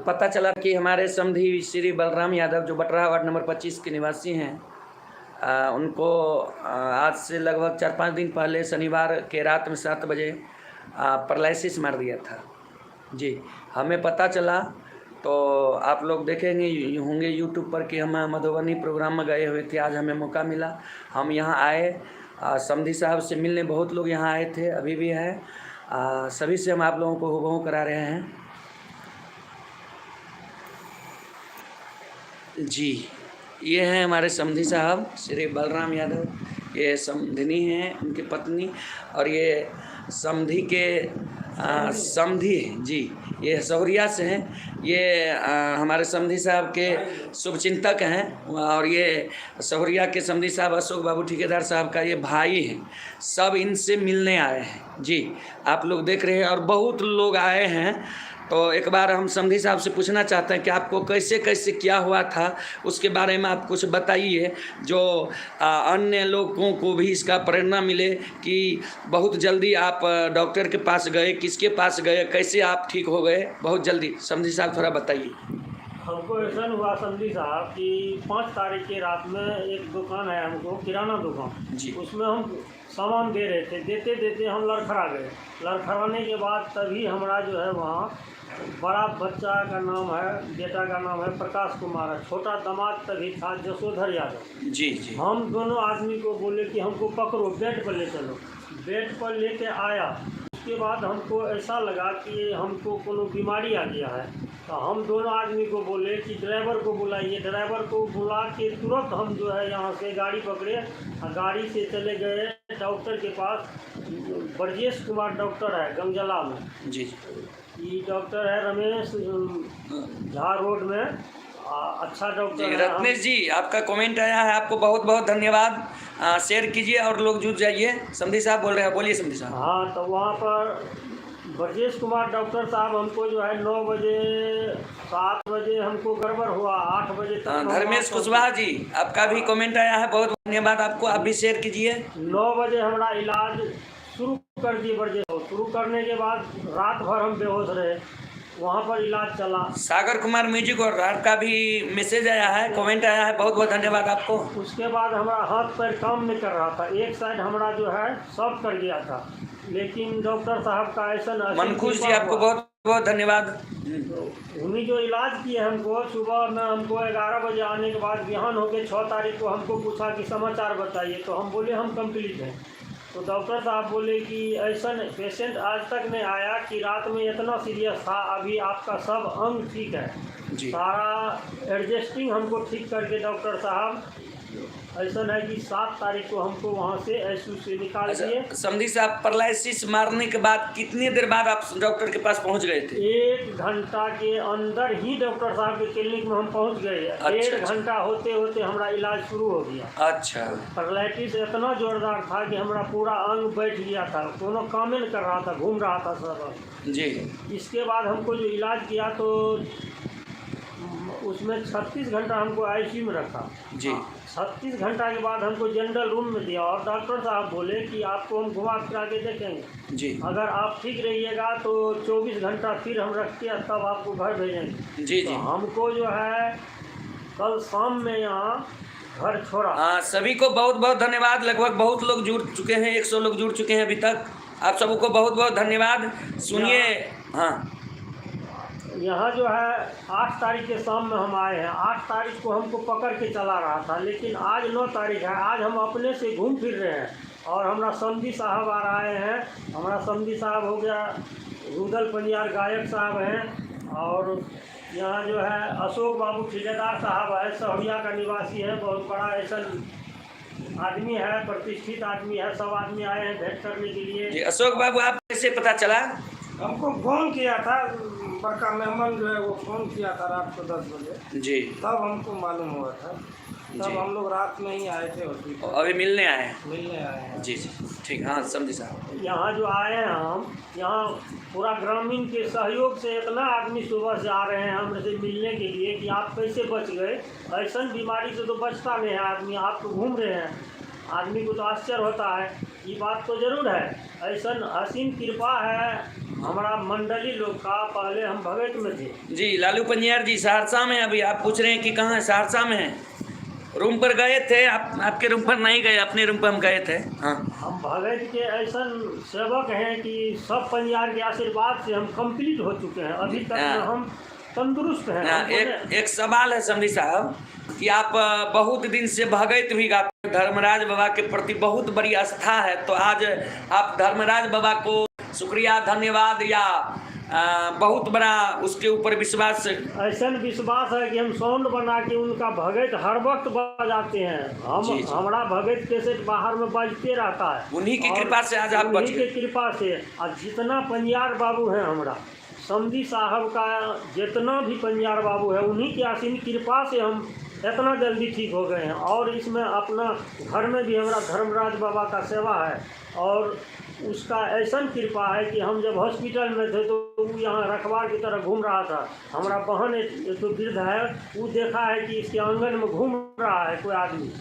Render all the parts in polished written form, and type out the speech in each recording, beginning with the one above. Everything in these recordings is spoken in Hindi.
पता चला कि हमारे समधी श्री बलराम यादव जो बटरा वार्ड नंबर 25 के निवासी हैं, उनको आज से लगभग 4-5 दिन पहले शनिवार के रात में 7 बजे पैरालिसिस मार दिया था। जी, हमें पता चला तो आप लोग देखेंगे होंगे यूट्यूब पर कि हम मधुबनी प्रोग्राम में गए हुए थे। आज हमें मौका मिला, हम यहाँ आए, समधी साहब से मिलने बहुत लोग यहाँ आए थे, अभी भी हैं। सभी से हम आप लोगों को हुबहू करा रहे हैं। जी, ये हैं हमारे समधी साहब श्री बलराम यादव, ये समधिनी हैं उनकी पत्नी, और ये समधी के समधी जी, ये सहुरिया से हैं। ये हमारे समधी साहब के शुभचिंतक हैं, और ये सहुरिया के समधी साहब अशोक बाबू ठेकेदार साहब का ये भाई हैं। सब इनसे मिलने आए हैं। जी, आप लोग देख रहे हैं और बहुत लोग आए हैं। तो एक बार हम समधी साहब से पूछना चाहते हैं कि आपको कैसे कैसे क्या हुआ था, उसके बारे में आप कुछ बताइए, जो अन्य लोगों को भी इसका प्रेरणा मिले कि बहुत जल्दी आप डॉक्टर के पास गए, किसके पास गए, कैसे आप ठीक हो गए बहुत जल्दी। समधी साहब थोड़ा बताइए। हमको ऐसा हुआ समधी साहब कि 5 तारीख की रात में एक दुकान है हमको, किराना दुकान जी, उसमें हम सामान दे रहे थे। देते देते हम लड़खड़ा गए। लड़खड़ाने के बाद तभी हमारा जो है वहाँ बड़ा बच्चा का नाम है, बेटा का नाम है प्रकाश कुमार है, छोटा दामाद तभी था जसोधर यादव। जी जी, हम दोनों आदमी को बोले कि हमको पकड़ो, बेड पर ले चलो। बेड पर लेके आया। उसके बाद हमको ऐसा लगा कि हमको कोनो बीमारी आ गया है। तो हम दोनों आदमी को बोले कि ड्राइवर को बुलाइए। ड्राइवर को बुला के तुरंत हम जो है यहाँ से गाड़ी पकड़े और गाड़ी से चले गए डॉक्टर के पास। ब्रजेश कुमार डॉक्टर है गंगजला में। जी, ये डॉक्टर है रमेश झा रोड में, अच्छा डॉक्टर है। रत्नेश जी, आपका कमेंट आया है, आपको बहुत बहुत धन्यवाद। शेयर कीजिए और लोग जुट जाइए। समधी साहब बोल रहे हैं, बोलिए समधी साहब। हाँ, तो वहाँ पर ब्रजेश कुमार डॉक्टर साहब हमको जो है 9 बजे 7 बजे हमको गड़बड़ हुआ, 8 बजे तक। धर्मेश कुशवाहा जी, आपका भी कमेंट आया है, बहुत धन्यवाद आपको, आप भी शेयर कीजिए। 9 बजे हमारा इलाज शुरू कर दिए ब्रजेश। शुरू करने के बाद रात भर हम बेहोश रहे, वहाँ पर इलाज चला। सागर कुमार म्यूजिक और आपका भी मैसेज आया है, कमेंट आया है, बहुत बहुत धन्यवाद आपको। उसके बाद हमारा हाथ पैर काम नहीं कर रहा था, एक साइड हमारा जो है सब कर गया था, लेकिन डॉक्टर साहब का ऐसा मनखुश जी, आपको बहुत बहुत धन्यवाद। उन्हीं जो इलाज किए हमको। सुबह में हमको 11 बजे आने के बाद बिहान होके 6 तारीख को हमको पूछा कि समाचार बताइए। तो हम बोले हम कंप्लीट हैं। तो डॉक्टर साहब बोले कि ऐसा पेशेंट आज तक नहीं आया कि रात में इतना सीरियस था, अभी आपका सब अंग ठीक है जी, सारा एडजस्टिंग हमको ठीक करके डॉक्टर साहब ऐसा है कि 7 तारीख को हमको वहाँ से एसयू से निकाल दिए। समधी साहब, पैरालिसिस मारने के बाद कितनी देर बाद आप डॉक्टर के पास पहुँच गए थे? 1 घंटा के अंदर ही डॉक्टर साहब के क्लिनिक में हम पहुँच गए। अच्छा, 1 घंटा होते होते हमारा इलाज शुरू हो गया। अच्छा, पैरालिसिस इतना जोरदार था कि हमारा पूरा अंग बैठ गया था, कोनो काम नहीं कर रहा था, घूम रहा था सब। जी, इसके बाद हमको जो इलाज किया तो उसमें 36 घंटा हमको आईसीयू में रखा। जी, 36 घंटा के बाद हमको जनरल रूम में दिया, और डॉक्टर साहब बोले कि आपको हम घुमा फिरा के देखेंगे, जी, अगर आप ठीक रहिएगा तो 24 घंटा फिर हम रख के तब आपको घर भेजेंगे। जी, तो जी, हमको जो है कल शाम में यहाँ घर छोड़ा। हाँ, सभी को बहुत बहुत धन्यवाद। लगभग बहुत लोग जुड़ चुके हैं, 100 लोग जुड़ चुके हैं अभी तक। आप सबको बहुत बहुत धन्यवाद। सुनिए, हाँ, यहाँ जो है 8 तारीख के शाम में हम आए हैं। 8 तारीख को हमको पकड़ के चला रहा था, लेकिन आज 9 तारीख है, आज हम अपने से घूम फिर रहे हैं। और हमारा समधी साहब आ रहे हैं। हमारा समधी साहब हो गया रुदल पंजार गायक साहब हैं, और यहाँ जो है अशोक बाबू ठेकेदार साहब है, सहुरिया का निवासी है, बहुत बड़ा ऐसा आदमी है, प्रतिष्ठित आदमी है। सब आदमी आए हैं भेंट करने के लिए। जी, अशोक बाबू, आप कैसे पता चला? हमको फोन किया था, बड़का मेहमान जो है वो फ़ोन किया था रात को 10 बजे, जी, तब हमको मालूम हुआ था। तब हम लोग रात में ही आए थे हॉस्पिटल, अभी मिलने आए हैं। मिलने आए हैं। जी जी, ठीक, हाँ समझी साहब। यहाँ जो आए हैं हम, यहाँ पूरा ग्रामीण के सहयोग से इतना आदमी सुबह से आ रहे हैं हमसे मिलने के लिए कि आप कैसे बच गए। ऐसा बीमारी से तो बचता नहीं है आदमी, आप तो घूम रहे हैं, आदमी को तो आश्चर्य होता है। ये बात तो ज़रूर है, ऐसा हसीन कृपा है हमारा मंडली लोग का पहले हम भगत में थे। जी लालू पंजियार जी सहरसा में, अभी आप पूछ रहे हैं कि कहाँ है, सहरसा में है। रूम पर गए थे आप? आपके रूम पर नहीं गए, अपने रूम पर हम गए थे। हाँ हम भगत के ऐसा सेवक हैं कि सब पंजियार के आशीर्वाद से हम कंप्लीट हो चुके हैं, अभी तक में हम तंदुरुस्त हैं। एक सवाल है समधी साहब कि आप बहुत दिन से भगत भी गाते हैं, धर्मराज बाबा के प्रति बहुत बड़ी आस्था है, तो आज आप धर्मराज बाबा को शुक्रिया धन्यवाद या बहुत बड़ा उसके ऊपर विश्वास? ऐसा विश्वास है कि हम साउंड बना के उनका भगत हर वक्त बजाते हैं। हम हमारा भगत कैसेट बाहर में बजते रहता है, उन्हीं की कृपा से आज आप बच गए। उन्हीं की कृपा से। और जितना पंजियार बाबू है हमारा समधी साहब का, जितना भी पंजियार बाबू है, उन्हीं की असीम कृपा से हम इतना जल्दी ठीक हो गए हैं। और इसमें अपना घर में भी हमारा धर्मराज बाबा का सेवा है, और उसका ऐसा कृपा है कि हम जब हॉस्पिटल में थे तो वो यहाँ रखवार की तरह घूम रहा था। हमारा बहन एक तो वृद्ध है, वो देखा है कि इसके आंगन में घूम रहा है कोई आदमी,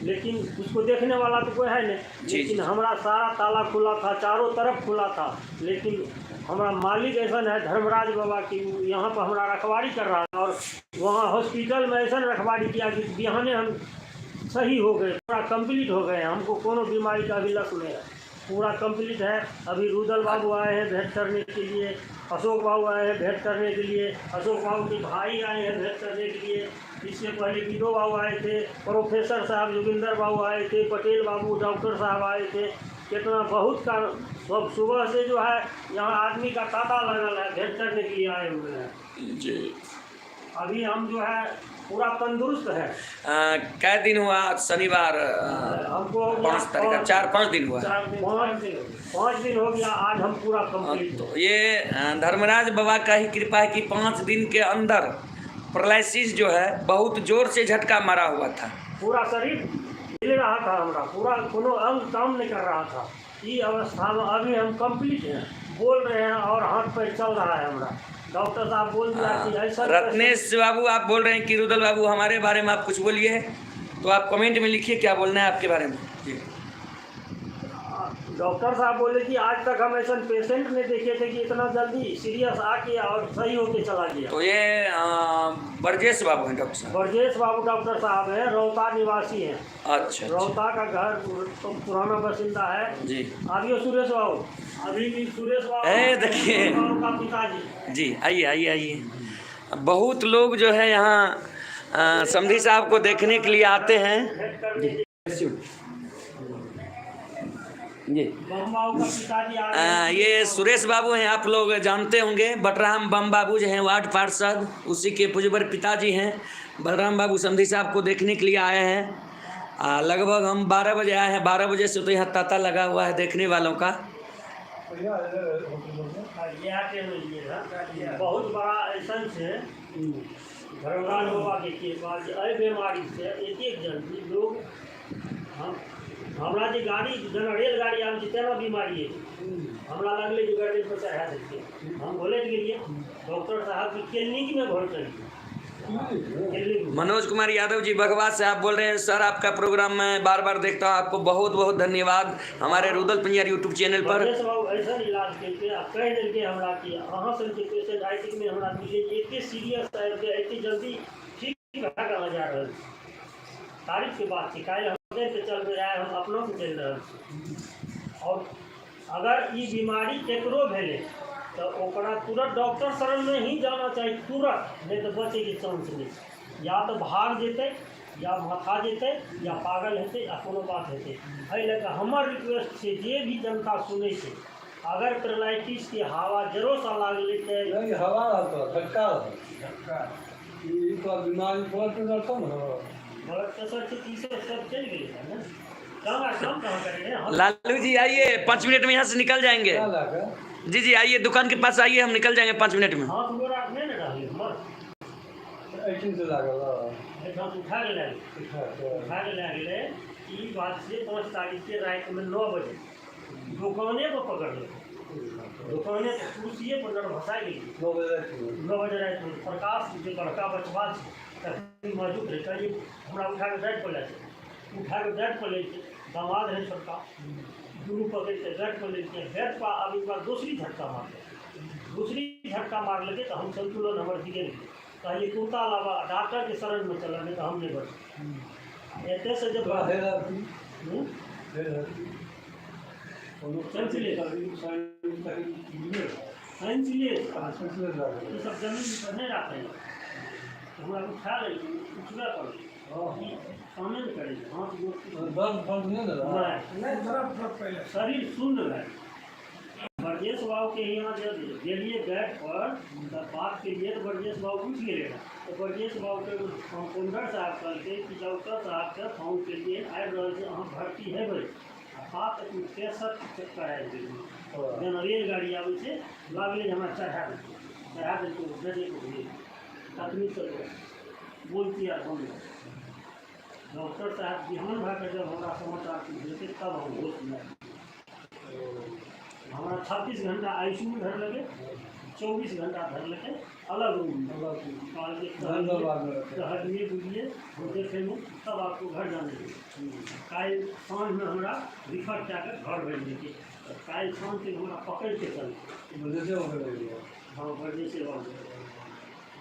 लेकिन उसको देखने वाला तो कोई है नहीं। लेकिन हमारा सारा ताला खुला था, चारों तरफ खुला था, लेकिन हमारा मालिक ऐसा है धर्मराज बाबा की, यहाँ पर हमारा रखवारी कर रहा था। और वहाँ हॉस्पिटल में ऐसा रखवारी किया कि बिहाने हम सही हो गए, पूरा कंप्लीट हो गए। हमको कोनो बीमारी का भी लक्ष्य नहीं है, पूरा कंप्लीट है। अभी रुदल बाबू आए हैं भेंट करने के लिए, अशोक बाबू आए हैं भेंट करने के लिए, अशोक बाबू के भाई आए हैं भेंट करने के लिए। इससे पहले विदो बाबू आए थे, प्रोफेसर साहब जोगिंदर बाबू आए थे, पटेल बाबू डॉक्टर साहब आए थे। कितना बहुत का सब सुबह से जो है यहाँ आदमी का तांता लगल है, भेंट करने के लिए आए हुए हैं जी। अभी हम जो है पूरा तंदुरुस्त है। कै दिन हुआ? शनिवार हमको 5 तारीख, 4-5 दिन हुआ। 5 दिन हो गया, आज हम पूरा कंप्लीट। तो ये धर्मराज बाबा का ही कृपा है कि 5 दिन के अंदर पैरालिसिस जो है बहुत जोर से झटका मारा हुआ था, पूरा शरीर हिल रहा था, हमारा पूरा कोनो अंग काम नहीं कर रहा था। ये अवस्था में अभी हम कंप्लीट हैं, बोल रहे हैं और हाथ पैर चल रहा है हमारा। डॉक्टर साहब बोल दिया कि ऐसा। रत्नेश बाबू आप बोल रहे हैं कि रुदल बाबू हमारे बारे में आप कुछ बोलिए, तो आप कमेंट में लिखिए क्या बोलना है आपके बारे में जी। डॉक्टर साहब बोले कि आज तक हम ऐसा पेशेंट नहीं देखे थे कि इतना जल्दी सीरियस आके और सही होके चला गया। तो ये ब्रजेश बाबू हैं डॉक्टर साहब? ब्रजेश बाबू डॉक्टर साहब हैं, रौता निवासी हैं। अच्छा, रौता का घर तो पुराना बासिंदा है जी। अभी सुरेश बाबू, अभी भी सुरेश बाबू देखिए का पिताजी जी। आइए आइए आइए। बहुत लोग जो है यहाँ समधी साहब को देखने के लिए आते हैं जी। ये सुरेश बाबू हैं, आप लोग जानते होंगे। बलराम बम बाबू जो हैं वार्ड पार्षद, उसी के पुजबर पिताजी हैं। बलराम बाबू समधी साहब को देखने के लिए आए हैं। लगभग हम 12 बजे आए हैं, 12 बजे से तो यहाँ तांता लगा हुआ है देखने वालों का। बहुत बड़ा ऐसा से धर्मराज बाबा के बाद बीमारी से एक जन लोग हमरा जी गाड़ी जना रेलगाड़ी आम तेना बीमारी है हमरा लगले जो गाड़ी पर चढ़ा देते। हम बोले के लिए डॉक्टर साहब की क्लिनिक में भर्ती करिए। मनोज कुमार यादव जी बगवा से आप बोल रहे हैं, सर आपका प्रोग्राम मैं बार बार देखता हूँ, आपको बहुत बहुत धन्यवाद हमारे रुदल पंजियार यूट्यूब चैनल पर। ऐसा इलाज करके कह देंगे हमरा कि अहाँ सबके पेशेंट आइटिक में हमरा मिले एते सीरियस है, एते जल्दी ठीक भए जा रहल तारीख के बाद शिकायत से चल रहा है, हम अपनों से चल रहे हैं। और अगर ये बीमारी केकरो भेले तो ओकरा तुरंत डॉक्टर शरण में ही जाना चाहिए तुरंत, नहीं तो बचे के चांस नहीं। या तो भाग जेते, या माथा जेते, या पागल हेते, या कोनो बात हेते। एहि लेकर हमर रिक्वेस्ट है जे भी जनता सुने से, अगर पैरालिसिस के हवा जरूर सा लागले तो हवा झटका ई तो बीमारी बहुत करता ना ब्लड प्रेशर से तीसरे सब चल गई है ना। काम कहाँ करेंगे हम? लालू जी आइए, 5 मिनट में यहाँ से निकल जाएंगे। जी जी आइए, दुकान के पास आइए, हम निकल जाएंगे 5 मिनट में। हाँ तो गोरा नहीं ना रही हमर ऐसे से लागल एकदम उठा के ले गए। ई बात से 5 तारीख के रात में 9 बजे दुकाने पर पकड़ ले, दुकाने पर कुर्सिए पर भसा गई। 9 बजे रात में प्रकाश जो बड़का बचवा मौजूद रहे करीब हमरा उठा के बेड पर ले दामाद है छोटका दुनू पकड़ के बेड पर लेके बेड पर अब एक बार दूसरी झटका मारते दूसरी झटका मार लगे तो हम संतुलन हमारे दिखे नहीं कहलिए कुर्ता अलावा डॉक्टर के शरण में चल नहीं तो हम नहीं बचे एते से जब थोड़ा हेरा थी हम्म? हेरा थी सेंसिलेस ये सब जमीन पर नहीं रहते हैं तो हमारा उठा ले उठना पड़े सामने में करेंगे हाथ गोड़ दर्द फर्क नहीं दे रहा शरीर शून्य है ब्रजेश बाबू के यहाँ जब गेलिए बैठ पर तब बात के लिए तो ब्रजेश बाबू उठ गिरेगा तो ब्रजेश बाबू के कंपाउंडर साहब कहते कि डॉक्टर साहब के फोन के लिए आबि रहल छै अहाँ भर्ती हेबै आ 63 कराए जेना रेलगाड़ी आबै छै लागले जे हमरा चढ़ा देलकै भेजे तकनीक से बोलती आर बंद डॉक्टर साहब बिहान भए कऽ जब हमरा समाचार भेजतै तब हम होश में हमारा 36 घंटा आईसीयू में धर लगे 24 घंटा धर लगे अलग रूम हटने बुझिए हम देखेंगे तब आपको घर जाने देंगे काल सांझ में हमारा रिफर क्या कर घर भेज दीजिए काल सांझ से हमारा पकड़ के चल हाँ बजे से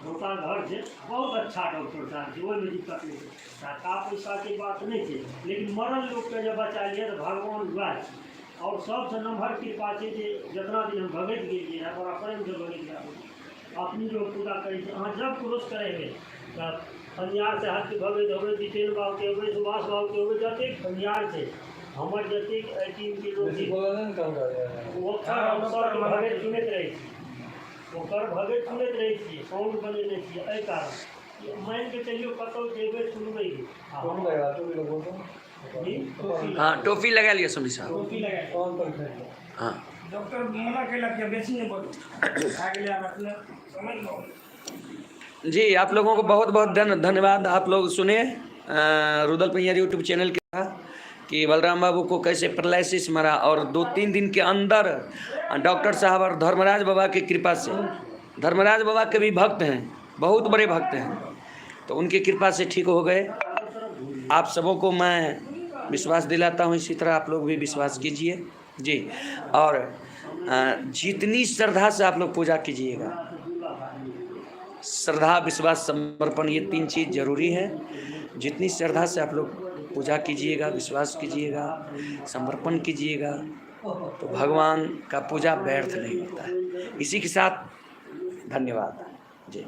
उनका घर से बहुत अच्छा डॉक्टर साहब जी में दिक्कत नहीं है टका पैसा की बात नहीं थी लेकिन मरल लोग के जब बचा लिए तो भगवान वह और सबसे नम्हर कृपा है जे जितना दिन हम भगत गेलिए है बड़ा प्रेम से भगत गया अपनी जो पूजा करी अहाँ जब क्रोश करेंगे तब फनियार से हाथ के भगत होबे जितेन बाबू के होबे सुभाष बाबू के होबे जतेक फनियार छै हमर जतेक टीम के लोग छी ओकर हम सब भगत चुनैत रहै छी ओकर भगत चुनैत रहै छी साउंड बनेने छी एहि कारण मान के चलियो कतौ जेबै सुनबै हाँ टोपी लगा लिया समझी साहब टोपी लगा हाँ डॉक्टर मना कैलक कि बेसी नहीं बोलो आ गेले आप अपने समझ लो जी आप लोगों को बहुत बहुत धन्यवाद। आप लोग सुने रुदल पहियार यूट्यूब चैनल के था कि बलराम बाबू को कैसे पैरालिसिस मरा और 2-3 दिन के अंदर डॉक्टर साहब और धर्मराज बाबा की कृपा से, धर्मराज बाबा के भी भक्त हैं, बहुत बड़े भक्त हैं, तो उनकी कृपा से ठीक हो गए। आप सबों को मैं विश्वास दिलाता हूँ, इसी तरह आप लोग भी विश्वास कीजिए जी। और जितनी श्रद्धा से आप लोग पूजा कीजिएगा, श्रद्धा विश्वास समर्पण ये 3 चीज़ जरूरी है। जितनी श्रद्धा से आप लोग पूजा कीजिएगा, विश्वास कीजिएगा, समर्पण कीजिएगा तो भगवान का पूजा व्यर्थ नहीं होता है। इसी के साथ धन्यवाद जी।